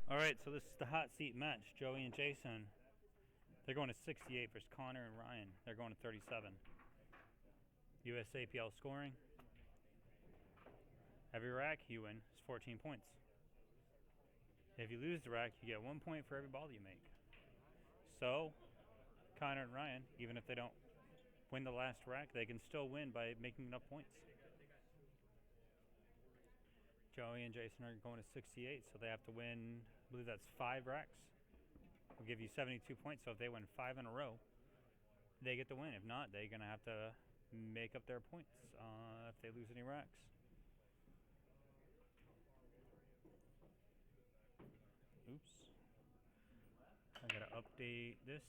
All right, so this is the hot seat match. Joey and Jason. They're going to 68 versus Conor and Ryan. They're going to 37. USAPL scoring. Every rack you win is 14 points. If you lose the rack, you get 1 point for every ball you make. So, Conor and Ryan, even if they don't win the last rack, they can still win by making enough points. Joey and Jason are going to 68, so they have to win, I believe that's 5 racks. Will give you 72 points, so if they win 5 in a row, they get the win. If not, they're going to have to make up their points if they lose any racks. Oops. I gotta update this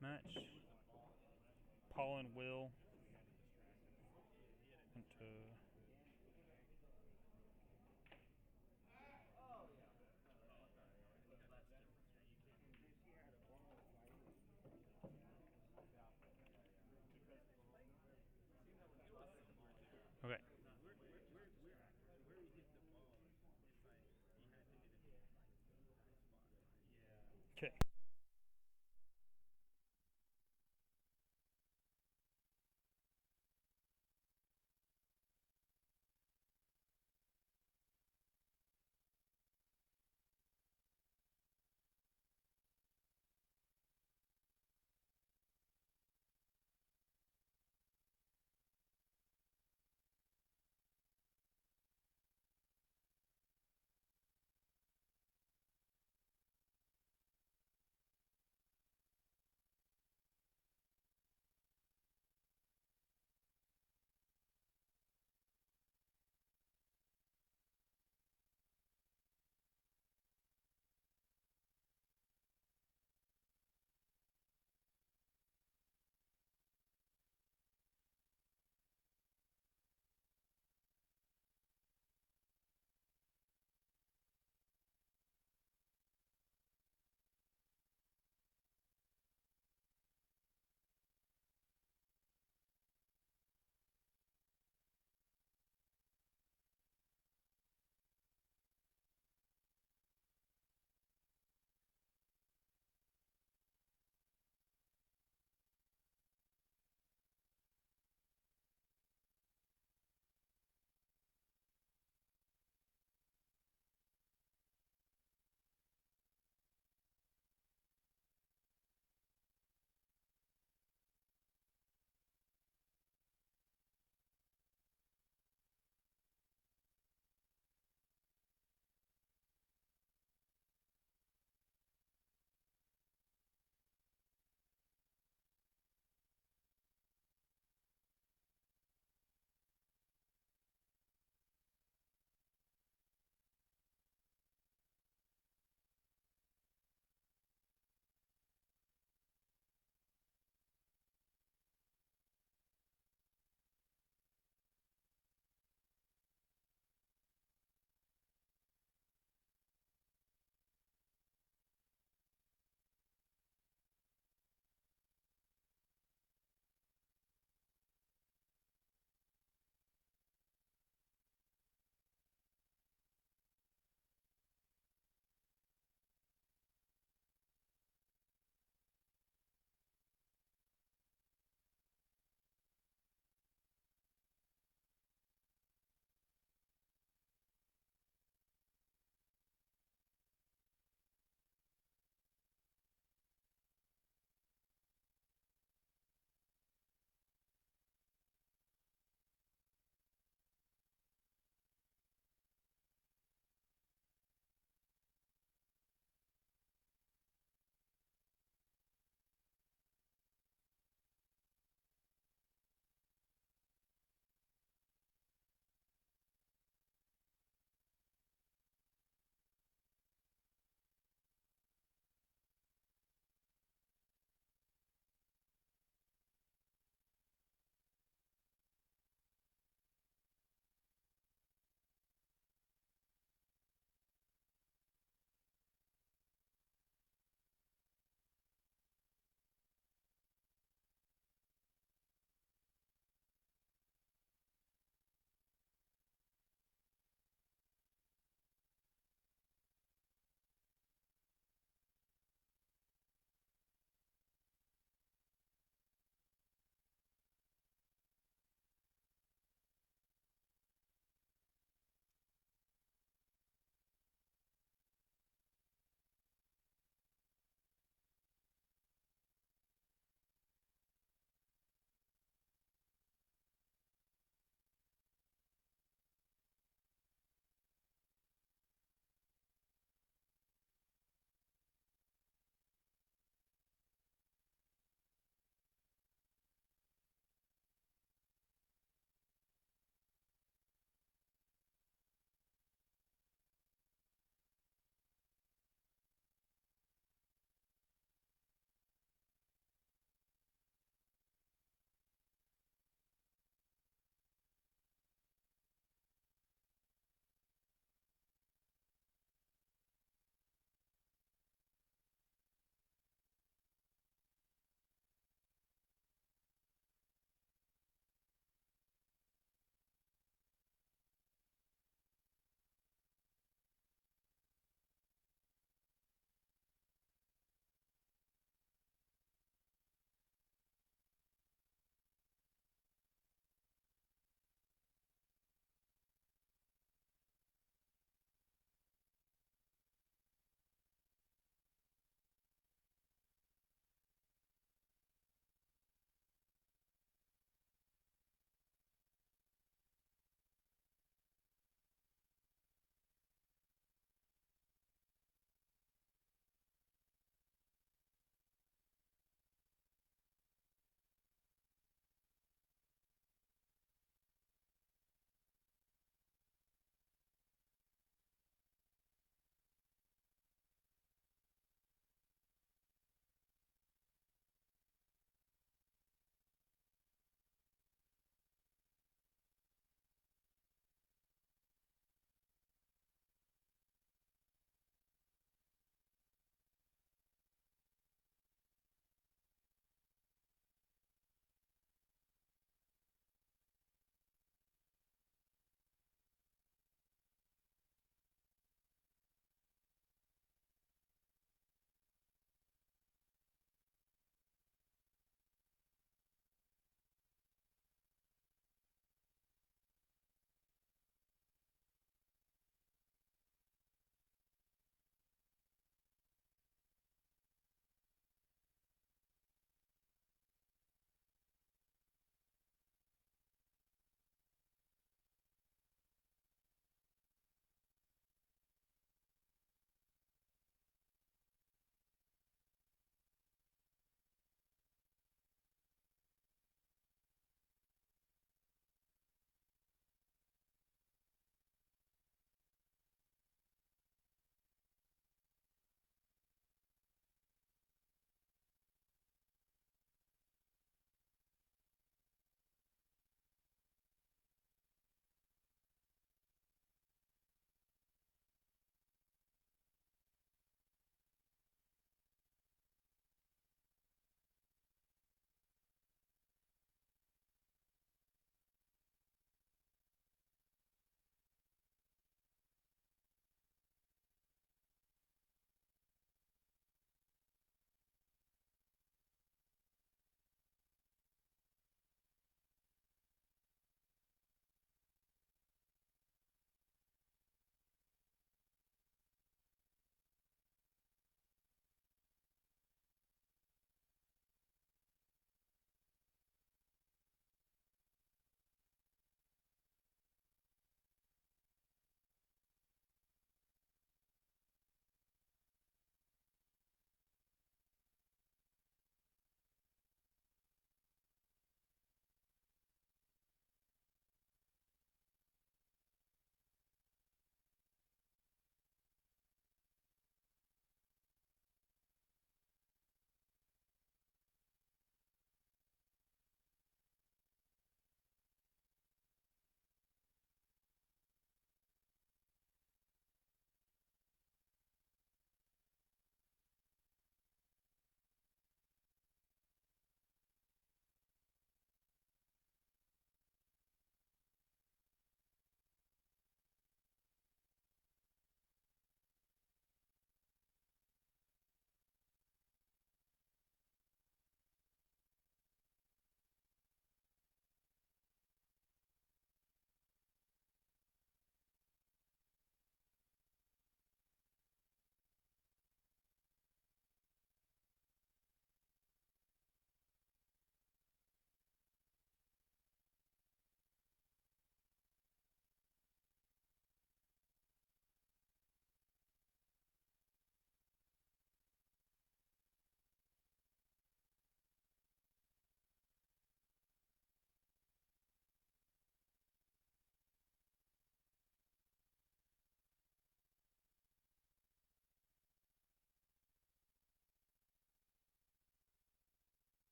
match. Paul and Will went to okay. Okay.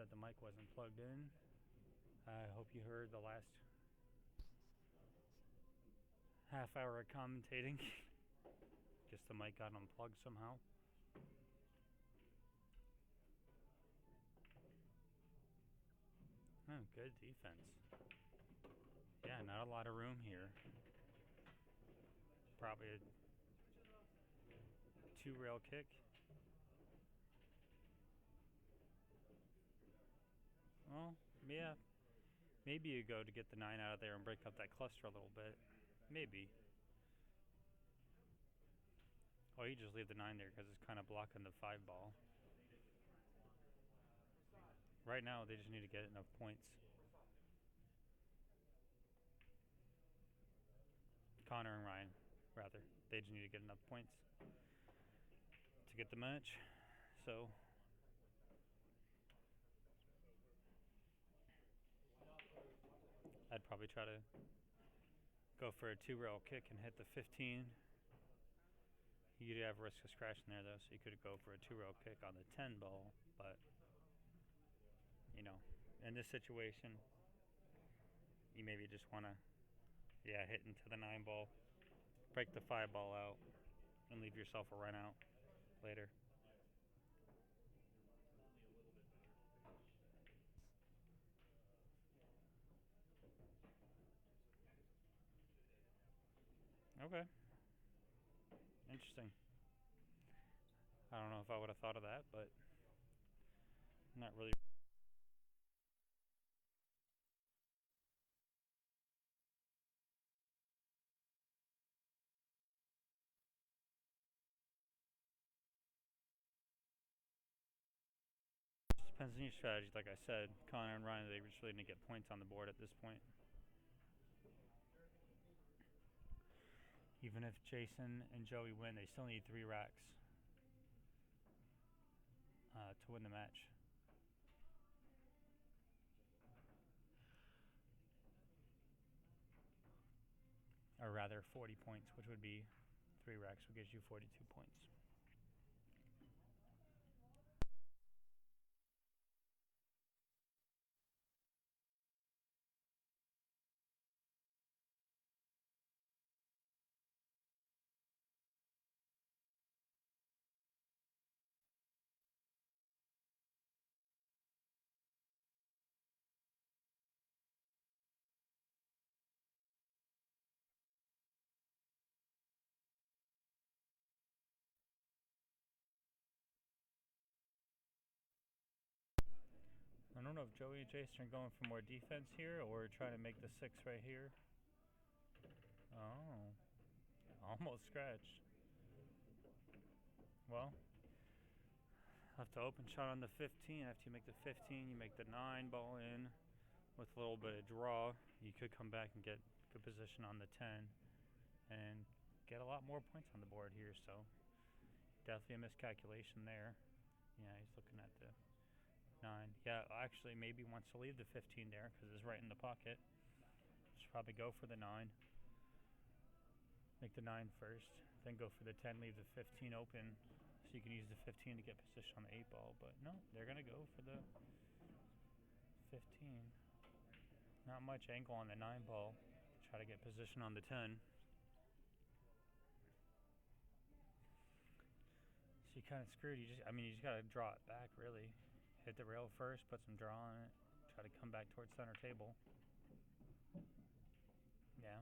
said the mic wasn't plugged in. I hope you heard the last half hour of commentating. Guess the mic got unplugged somehow. Oh, good defense. Yeah, not a lot of room here. Probably a 2-rail kick. Well, yeah. Maybe you go to get the 9 out of there and break up that cluster a little bit. Maybe. Oh, you just leave the 9 there because it's kind of blocking the 5 ball. Right now, they just need to get enough points. Conor and Ryan, rather. They just need to get enough points to get the match. So I'd probably try to go for a 2-rail kick and hit the 15. You'd have risk of scratching there though, so you could go for a 2-rail kick on the 10 ball, but you know, in this situation, you maybe just want to, hit into the 9 ball, break the 5 ball out, and leave yourself a run out later. Okay. Interesting. I don't know if I would have thought of that, but not really. Depends on your strategy. Like I said, Conor and Ryan, they just really need to get points on the board at this point. Even if Jason and Joey win, they still need 3 racks to win the match. Or rather, 40 points, which would be 3 racks, would get you 42 points. I don't know if Joey and Jason are going for more defense here or trying to make the 6 right here. Oh, almost scratched. Well, left the open shot on the 15. After you make the 15, you make the 9 ball in with a little bit of draw. You could come back and get good position on the 10 and get a lot more points on the board here. So definitely a miscalculation there. Yeah, he's looking at the 9. Yeah, actually maybe wants to leave the 15 there because it's right in the pocket. Should probably go for the 9. Make the 9 first, then go for the 10, leave the 15 open so you can use the 15 to get position on the 8 ball. But no, they're going to go for the 15. Not much angle on the 9 ball. Try to get position on the 10. So you kind of screwed. You just got to draw it back really. Hit the rail first, put some draw on it. Try to come back towards center table. Yeah.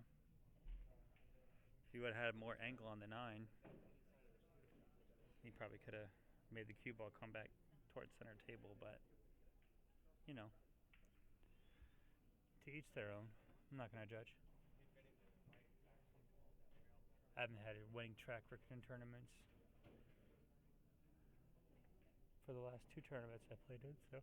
If you would have had more angle on the 9, you probably could have made the cue ball come back towards center table, but you know, to each their own. I'm not going to judge. I haven't had a winning track record in tournaments for the last 2 tournaments I played in, so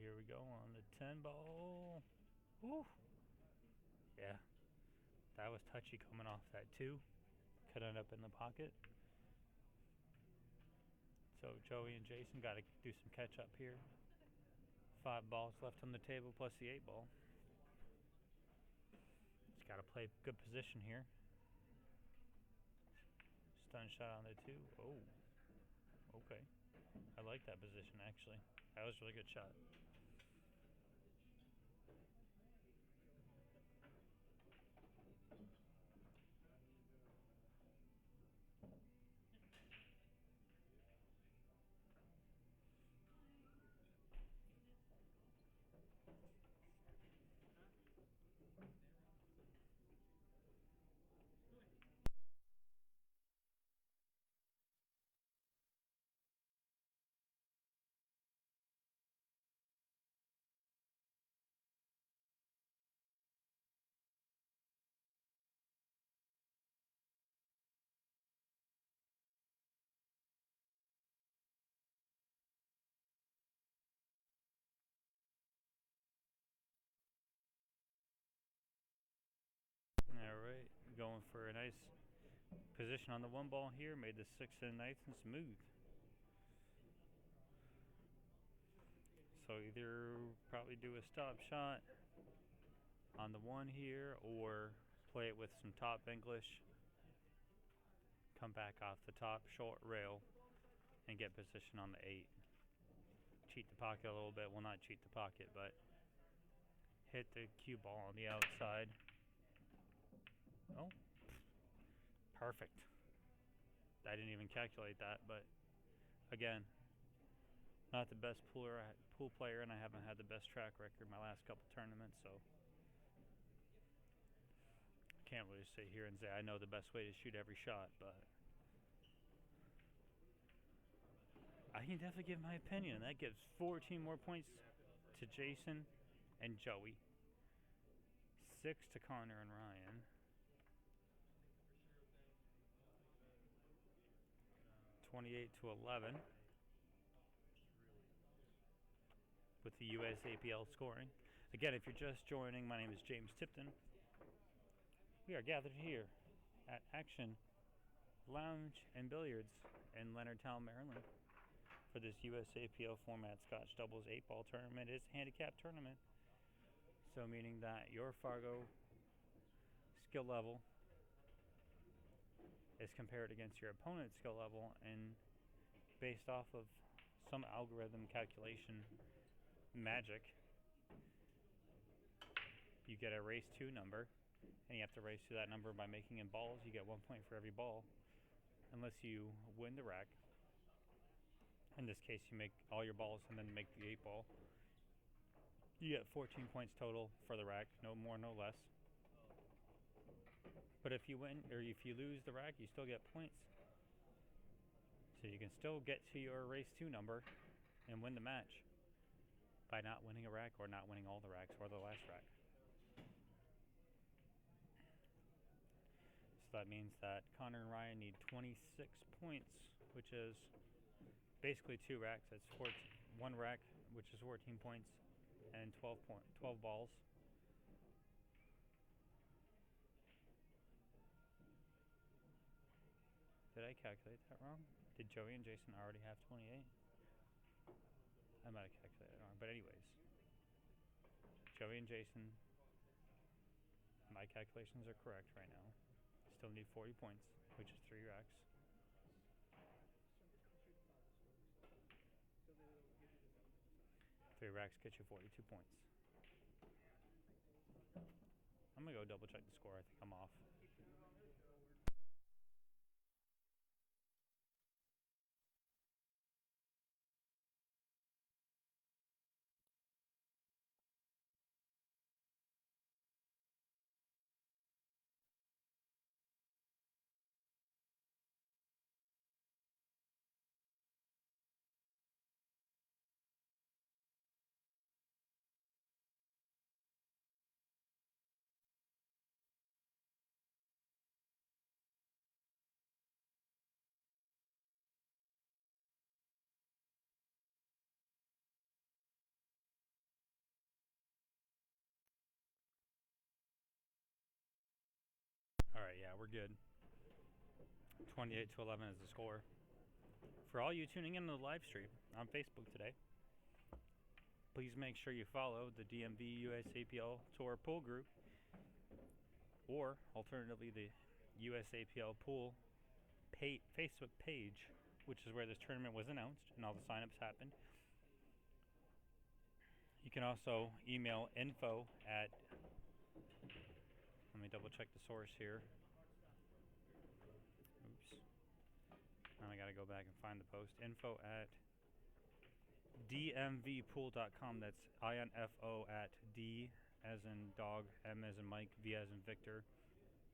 here we go on the 10 ball. Woo! Yeah, that was touchy coming off that 2. Could end up in the pocket. So Joey and Jason got to do some catch up here. 5 balls left on the table plus the 8 ball. Just got to play good position here. Stun shot on there too. Oh, okay. I like that position actually. That was a really good shot. Alright, going for a nice position on the 1 ball here. Made the 6 and nice and smooth. So either probably do a stop shot on the 1 here or play it with some top English. Come back off the top short rail and get position on the 8. Cheat the pocket a little bit. Well, not cheat the pocket, but hit the cue ball on the outside. Oh, perfect. I didn't even calculate that, but again, not the best pool player, and I haven't had the best track record my last couple tournaments, so can't really sit here and say I know the best way to shoot every shot, but I can definitely give my opinion, and that gives 14 more points to Jason and Joey, 6 to Conor and Ryan. 28 to 11 with the USAPL scoring. Again, if you're just joining, my name is James Tipton. We are gathered here at Action Lounge and Billiards in Leonardtown, Maryland for this USAPL format Scotch Doubles 8-ball tournament. It's a handicap tournament, so meaning that your Fargo skill level is compared against your opponent's skill level, and based off of some algorithm calculation magic, you get a race 2 number, and you have to race to that number by making in balls. You get 1 point for every ball unless you win the rack. In this case, you make all your balls and then make the 8-ball. You get 14 points total for the rack, no more, no less. But if you win or if you lose the rack, you still get points. So you can still get to your race 2 number and win the match by not winning a rack or not winning all the racks or the last rack. So that means that Conor and Ryan need 26 points, which is basically 2 racks. That's 1 rack, which is 14 points, and 12 balls. Did I calculate that wrong? Did Joey and Jason already have 28? I might have calculated it wrong. But anyways, Joey and Jason, my calculations are correct right now. Still need 40 points, which is 3 racks. Three racks get you 42 points. I'm going to go double check the score. I think I'm off. All right, yeah, we're good. 28 to 11 is the score for all you tuning in to the live stream on Facebook today, please make sure you follow the DMV USAPL Tour Pool Group, or alternatively the USAPL Pool Facebook page, which is where this tournament was announced and all the signups happened. You can also email info at, let me double check the source here. Oops. Now I gotta go back and find the post. Info at dmvpool.com. That's info at D as in dog, M as in Mike, V as in Victor,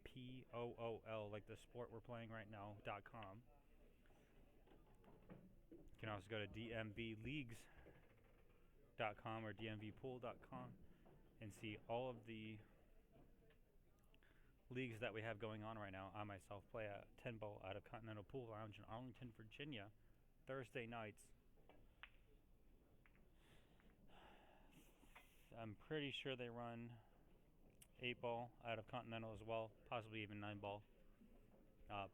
POOL, like the sport we're playing right now, .com. You can also go to dmvleagues.com or dmvpool.com and see all of the leagues that we have going on right now. I myself play a 10-ball out of Continental Pool Lounge in Arlington, Virginia, Thursday nights. I'm pretty sure they run 8-ball out of Continental as well, possibly even 9-ball.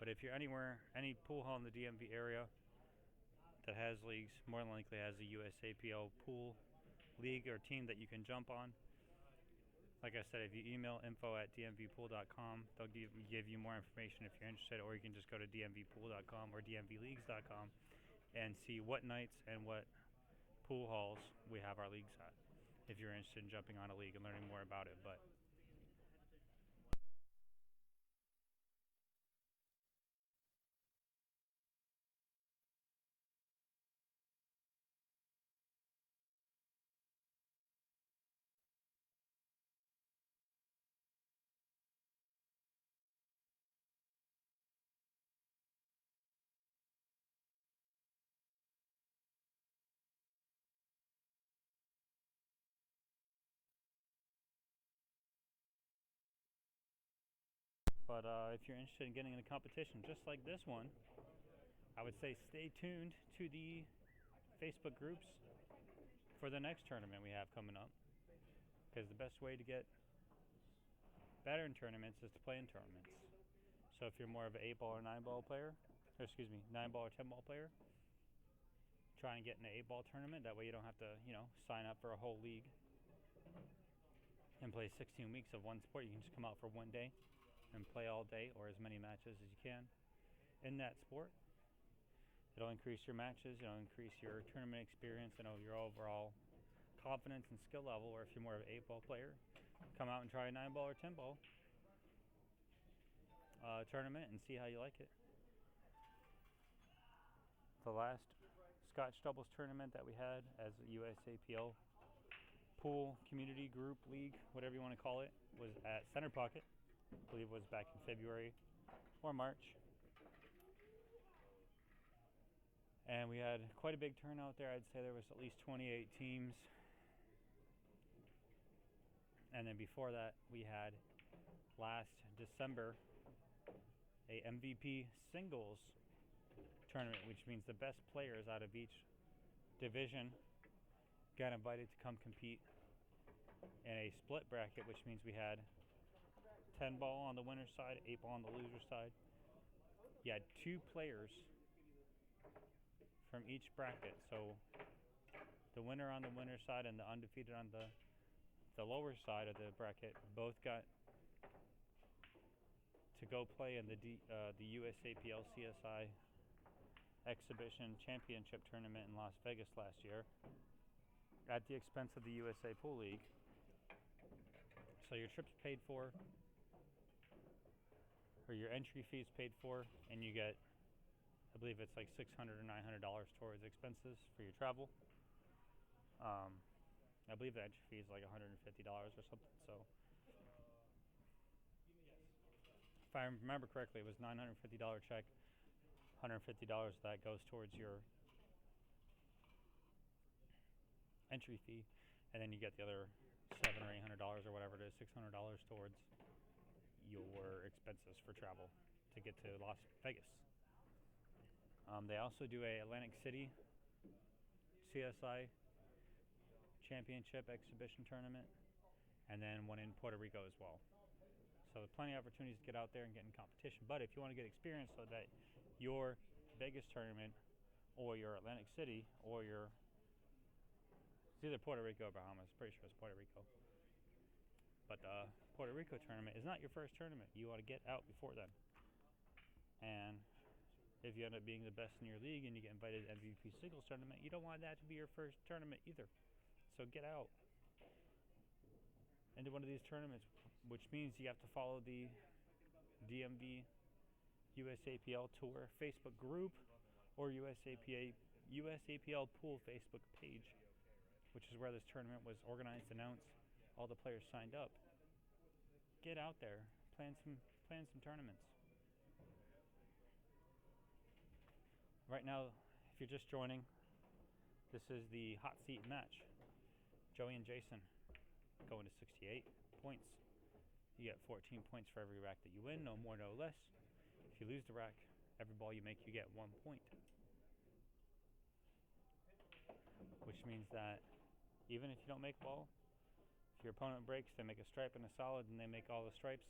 But if you're anywhere, any pool hall in the DMV area that has leagues, more than likely has a USAPL pool league or team that you can jump on. Like I said, if you email info at dmvpool.com, they'll give you more information if you're interested, or you can just go to dmvpool.com or dmvleagues.com and see what nights and what pool halls we have our leagues at, if you're interested in jumping on a league and learning more about it. But if you're interested in getting in a competition just like this one, I would say stay tuned to the Facebook groups for the next tournament we have coming up, because the best way to get better in tournaments is to play in tournaments. So if you're more of an 8-ball or 9-ball player, 9-ball or 10-ball player, try and get in an 8-ball tournament. That way you don't have to, sign up for a whole league and play 16 weeks of one sport. You can just come out for one day and play all day, or as many matches as you can in that sport. It'll increase your matches, it'll increase your tournament experience, and your overall confidence and skill level. Or if you're more of an 8-ball player, come out and try a 9-ball or 10-ball tournament and see how you like it. The last Scotch doubles tournament that we had as a USAPL Pool Community Group League, whatever you want to call it, was at Center Pocket. I believe it was back in February or March. And we had quite a big turnout there. I'd say there was at least 28 teams. And then before that, we had last December a MVP singles tournament, which means the best players out of each division got invited to come compete in a split bracket, which means we had 10-ball on the winner's side, 8-ball on the loser's side. You had 2 players from each bracket. So the winner on the winner's side and the undefeated on the lower side of the bracket both got to go play in the USAPL CSI Exhibition Championship Tournament in Las Vegas last year at the expense of the USA Pool League. So your trip's paid for, or your entry fees paid for, and you get, I believe it's like $600 or $900 towards expenses for your travel. I believe the entry fee is like $150 or something. So if I remember correctly, it was $950 check. $150 of that goes towards your entry fee, and then you get the other $700 or $800 or whatever it is, $600 towards your expenses for travel to get to Las Vegas. They also do a Atlantic City CSI Championship Exhibition Tournament, and then one in Puerto Rico as well. So plenty of opportunities to get out there and get in competition. But if you want to get experience so that your Vegas tournament or you're Atlantic City, or you're it's either Puerto Rico or Bahamas. Pretty sure it's Puerto Rico. But the Puerto Rico tournament is not your first tournament. You ought to get out before then. And if you end up being the best in your league and you get invited to MVP singles tournament, you don't want that to be your first tournament either. So get out into one of these tournaments, which means you have to follow the DMV USAPL Tour Facebook group or USAPL Pool Facebook page, which is where this tournament was organized, announced, all the players signed up. Get out there, plan some tournaments. Right now, if you're just joining, this is the hot seat match. Joey and Jason going to 68 points. You get 14 points for every rack that you win, no more, no less. If you lose the rack, every ball you make, you get 1 point. Which means that even if you don't make a ball, if your opponent breaks, they make a stripe and a solid, and they make all the stripes,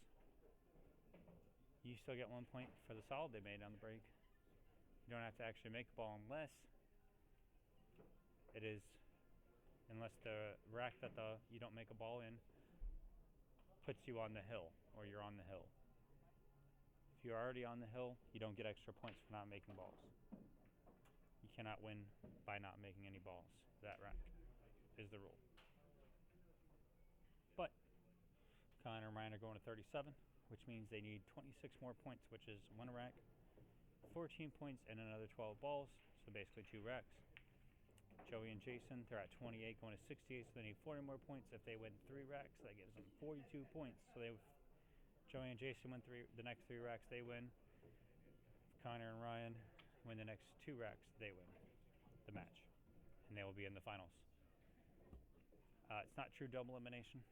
you still get 1 point for the solid they made on the break. You don't have to actually make a ball unless the rack that you don't make a ball in puts you on the hill, or you're on the hill. If you're already on the hill, you don't get extra points for not making balls. You cannot win by not making any balls. That rack is the rule. But Conor and Ryan are going to 37, which means they need 26 more points, which is 1 rack, 14 points, and another 12 balls, so basically 2 racks. Joey and Jason, they're at 28, going to 68, so they need 40 more points. If they win 3 racks, that gives them 42 points. So Joey and Jason win the next 3 racks, they win. If Conor and Ryan win the next 2 racks, they win the match, and they will be in the finals. It's not true double elimination.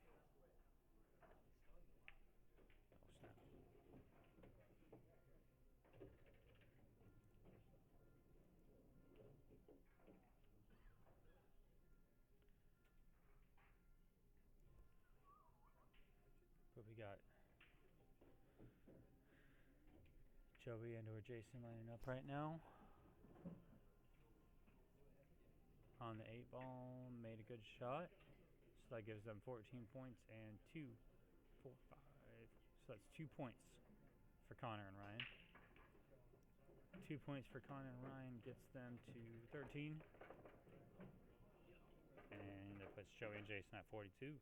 But we got Joey and or Jason lining up right now. On the 8 ball, made a good shot. So that gives them 14 points and 2, 4, 5. So that's 2 points for Conor and Ryan. 2 points for Conor and Ryan gets them to 13. And that puts Joey and Jason at 42.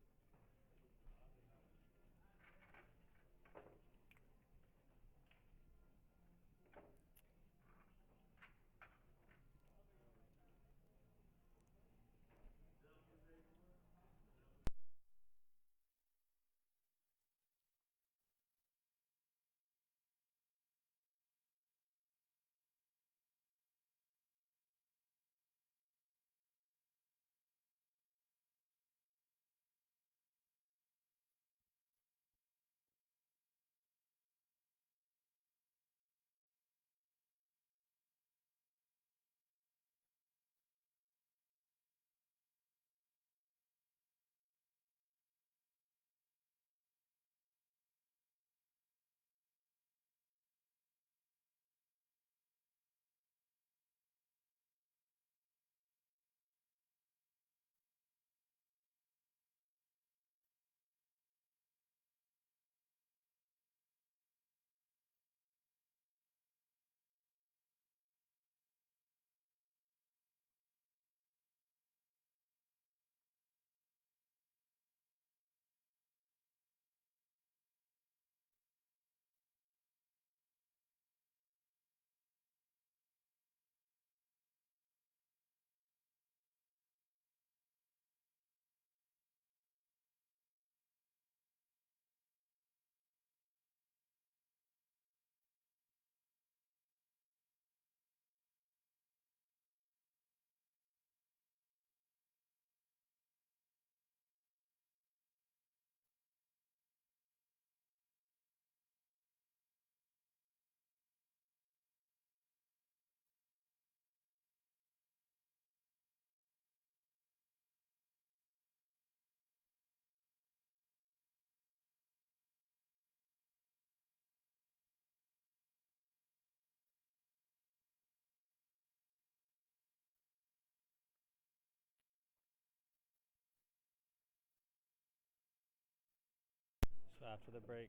after the break.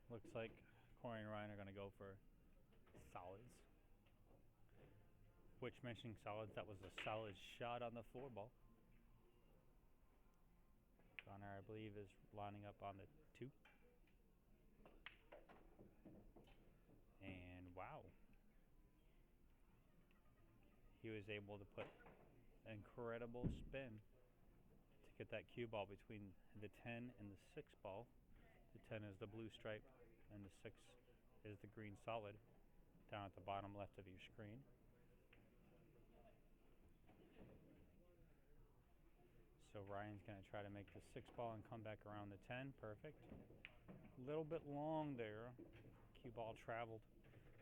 Looks like Corey and Ryan are going to go for solids. Which, mentioning solids, that was a solid shot on the 4-ball. Conor, I believe, is lining up on the 2. And wow. He was able to put an incredible spin to get that cue ball between the 10 and the 6 ball. The 10 is the blue stripe and the 6 is the green solid down at the bottom left of your screen. So Ryan's going to try to make the 6 ball and come back around the 10. Perfect. A little bit long there. Cue ball traveled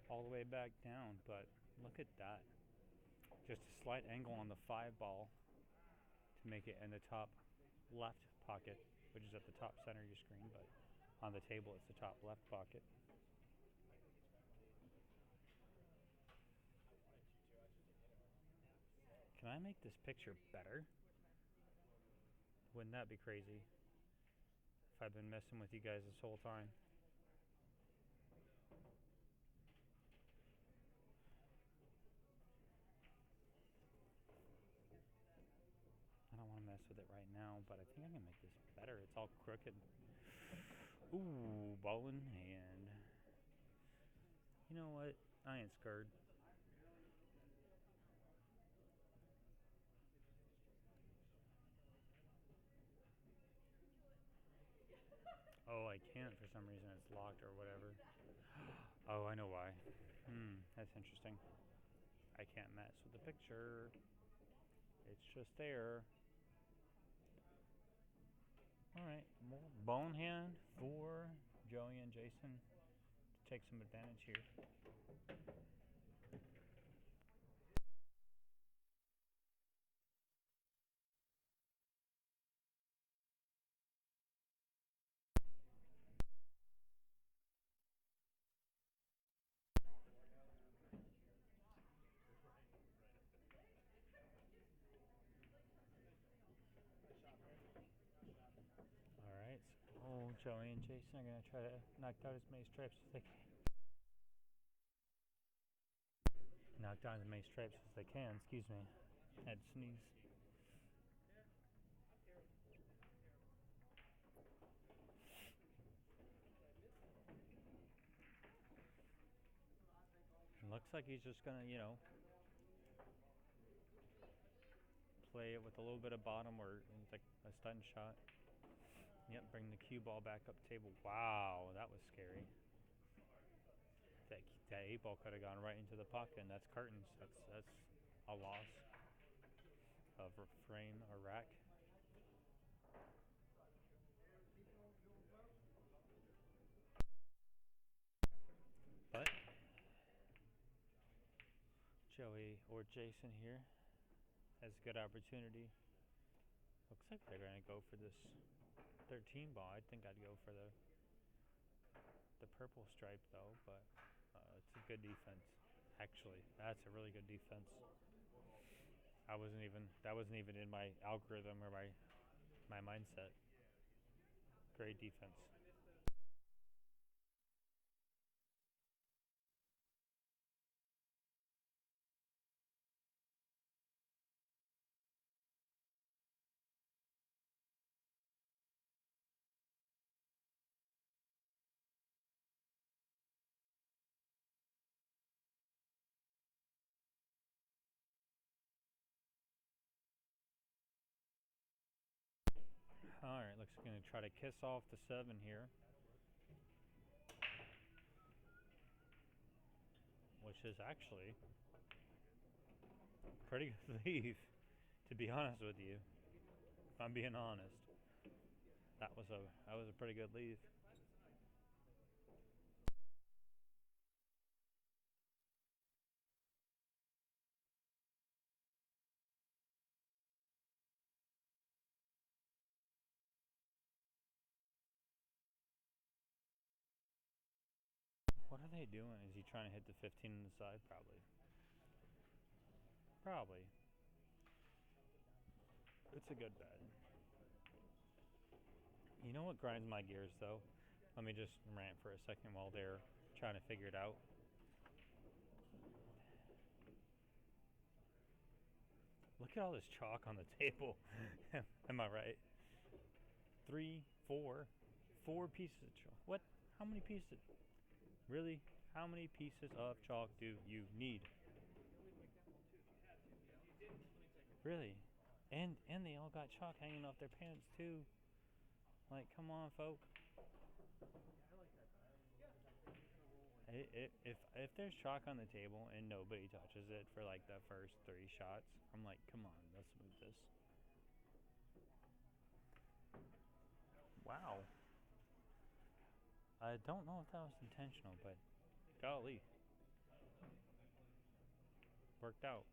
all the way back down, but look at that. Just a slight angle on the 5 ball to make it in the top left pocket, which is at the top center of your screen, but on the table it's the top left pocket. Can I make this picture better? Wouldn't that be crazy if I've been messing with you guys this whole time? I don't want to mess with it right now, but I think I can make this better. It's all crooked. Ooh, ball in hand. You know what? I ain't scared. Oh, I can't for some reason. It's locked or whatever. Oh, I know why. That's interesting. I can't mess with the picture. It's just there. Alright, more bone hand for Joey and Jason to take some advantage here. Alright, so Joey and Jason are going to try to knock out as many stripes as they can. Knock down as many stripes as they can, excuse me. I had to sneeze. It looks like he's just going to, play it with a little bit of bottom or like a stun shot. Yep, bring the cue ball back up table. Wow, that was scary. That 8 ball could have gone right into the pocket, and that's curtains. That's a loss of a frame or rack. But Joey or Jason here has a good opportunity. Looks like they're going to go for this 13 ball. I think I'd go for the purple stripe though, but it's a good defense. Actually, that's a really good defense. That wasn't even in my algorithm or my mindset. Great defense. Alright, looks like going to try to kiss off the 7 here. Which is actually a pretty good leave, to be honest with you. If I'm being honest. That was a pretty good leave. What are they doing? Is he trying to hit the 15 on the side? Probably. Probably. It's a good bet. know what grinds my gears though? Let me just rant for a second while they're trying to figure it out. Look at all this chalk on the table. Am I right? 3, 4, 4 pieces of chalk. What? How many pieces? Really? How many pieces of chalk do you need? Really? And they all got chalk hanging off their pants too. Like, come on, folk. If there's chalk on the table and nobody touches it for like the first 3 shots, I'm like, come on, let's move this. Wow. I don't know if that was intentional, but golly, worked out.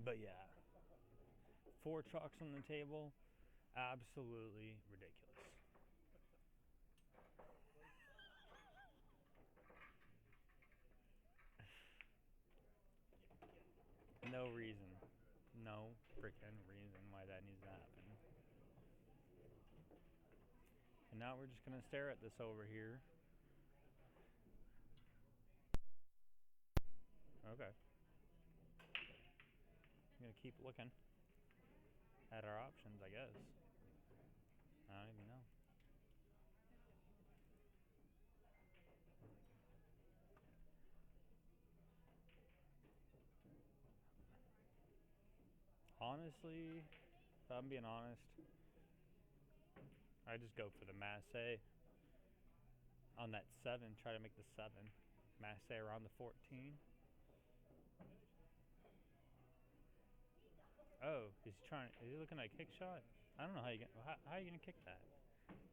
But yeah, 4 chalks on the table, absolutely ridiculous. No reason. No freaking reason why that needs to happen. And now we're just gonna stare at this over here. Okay. I'm gonna keep looking at our options, I guess. I don't even know. Honestly, if I'm being honest, I just go for the masse on that 7. Try to make the 7 masse around the 14. Oh, is he trying? Is he looking at a kick shot? I don't know how you gonna kick that.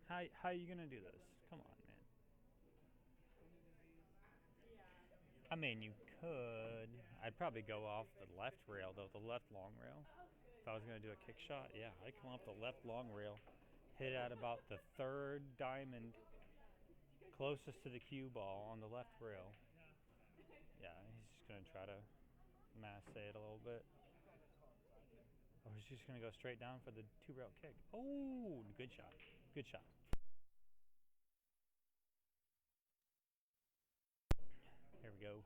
How you gonna do this? Come on, man. I mean, you could. I'd probably go off the left rail though, the left long rail. If I was gonna do a kick shot, yeah, I'd come off the left long rail, hit at about the 3rd diamond, closest to the cue ball on the left rail. Yeah, he's just gonna try to masse it a little bit. Or he's just gonna go straight down for the 2 rail kick. Oh, good shot. Good shot. Here we go.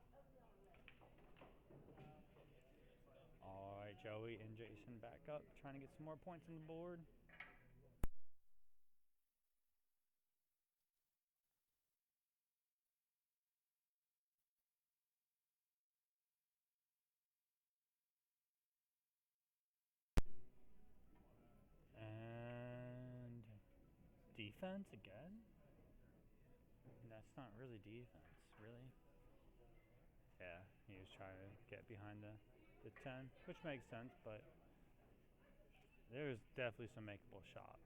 All right, Joey and Jason back up, trying to get some more points on the board. And defense again? That's not really defense, really. Yeah, he was trying to get behind the 10, which makes sense, but there's definitely some makeable shots.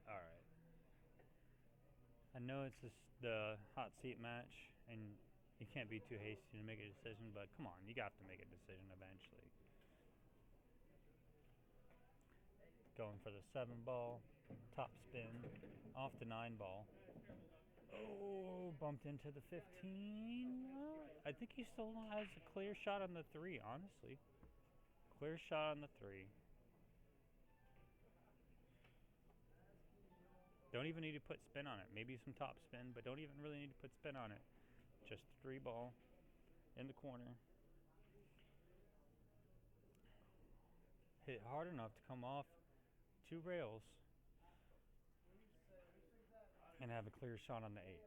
All right. I know it's the hot seat match, and you can't be too hasty to make a decision, but come on, you got to make a decision eventually. Going for the 7 ball, top spin, off the 9 ball. Oh, bumped into the 15. I think he still has a clear shot on the 3, honestly. Clear shot on the 3. Don't even need to put spin on it. Maybe some top spin, but don't even really need to put spin on it. Just 3 ball in the corner. Hit hard enough to come off 2 rails and have a clear shot on the 8.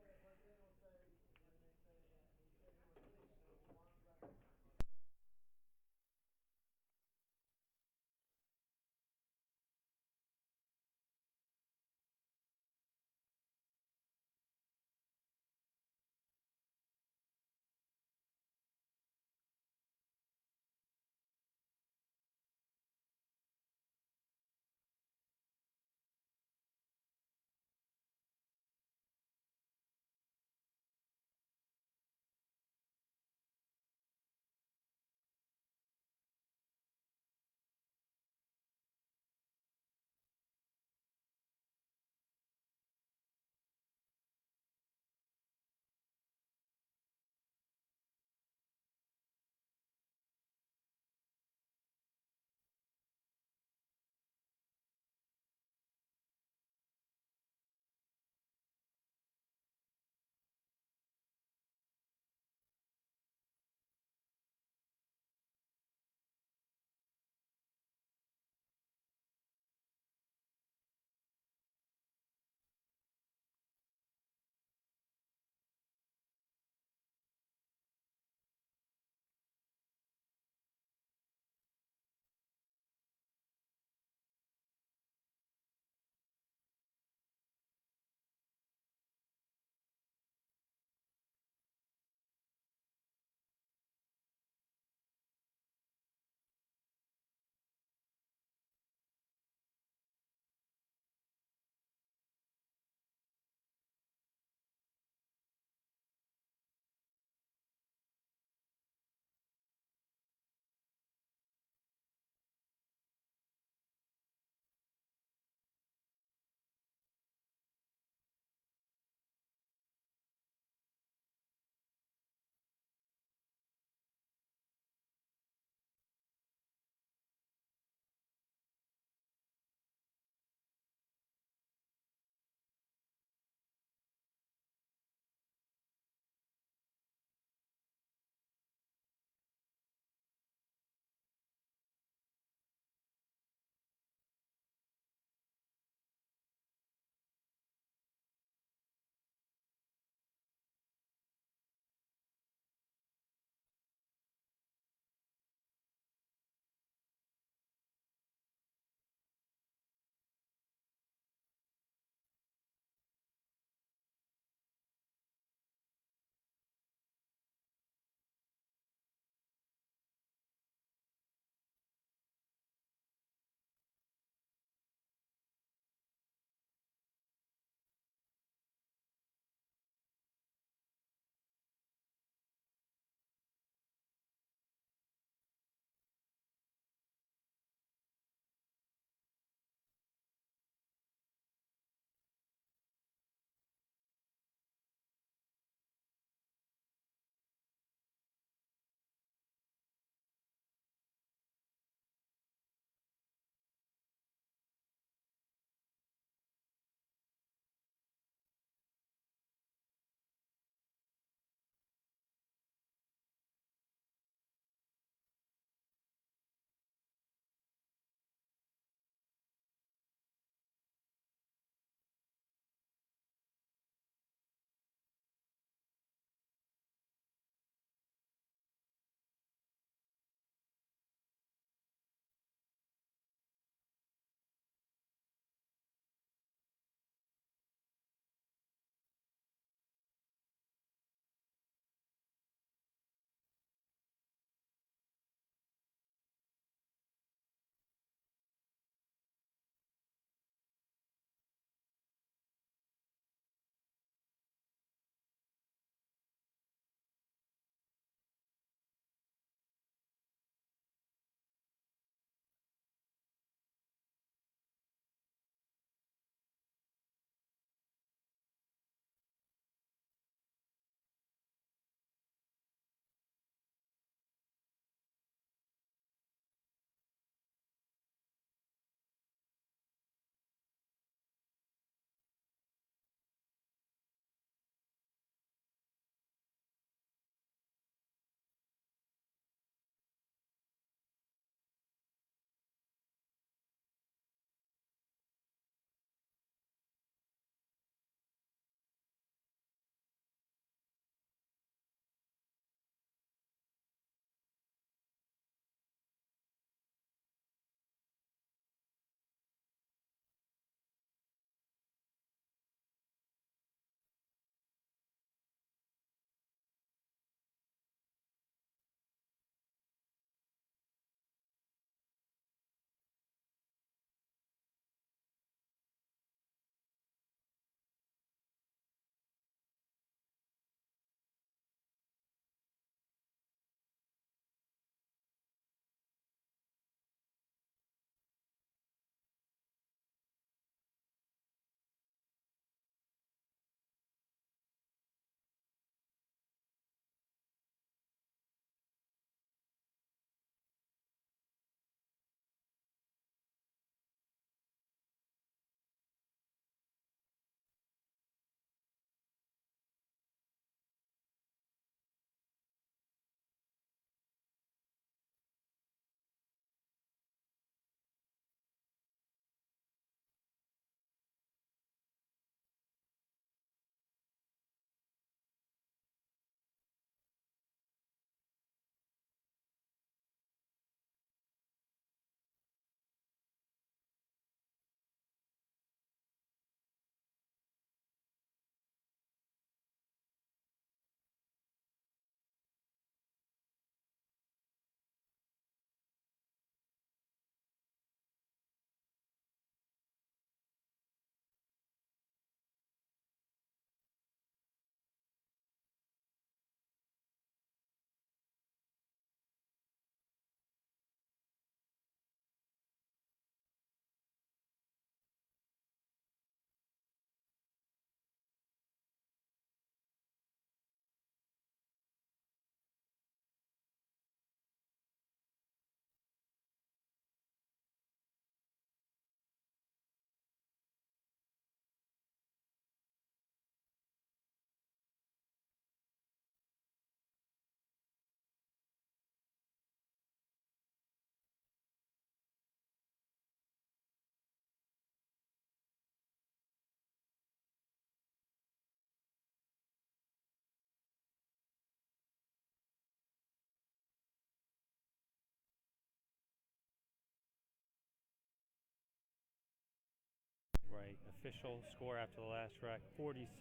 official score after the last rack, 46-27.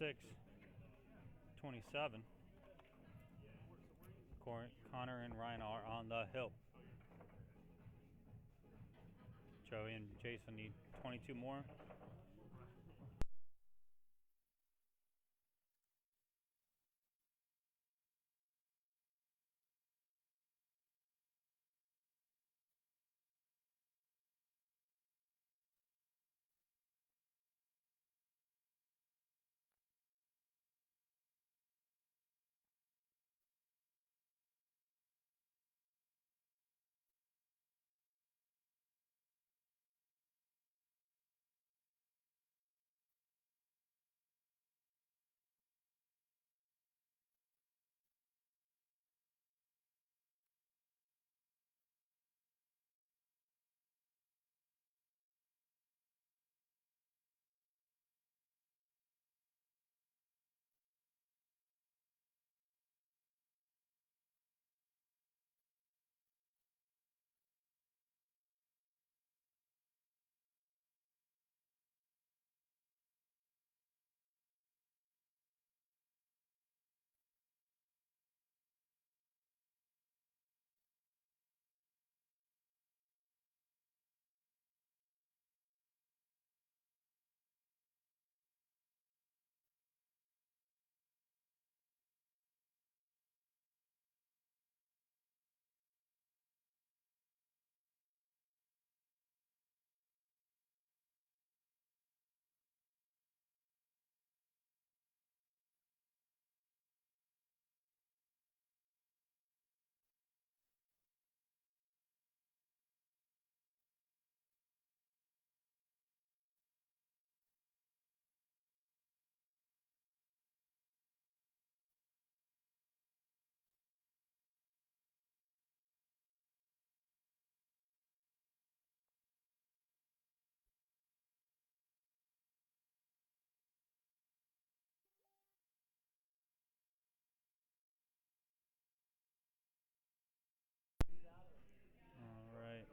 Connor and Ryan are on the hill. Joey and Jason need 22 more. All right.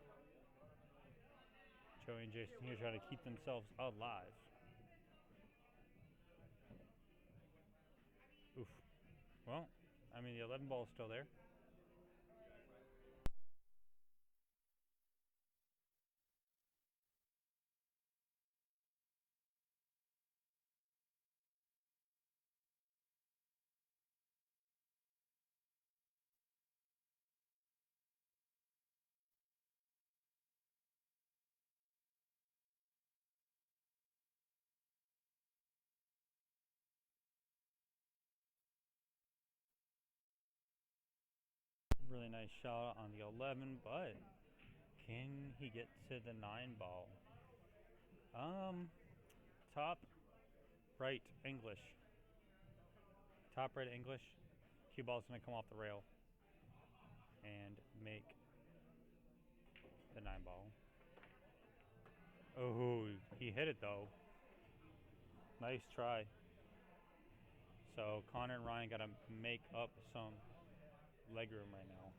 Joey and Jason here trying to keep themselves alive. Oof. Well, I mean, the 11 ball is still there. Really nice shot on the 11, but can he get to the 9 ball? Top right English. Top right English. Cue ball's going to come off the rail and make the 9 ball. Oh, he hit it though. Nice try. So Connor and Ryan got to make up some leg room right now.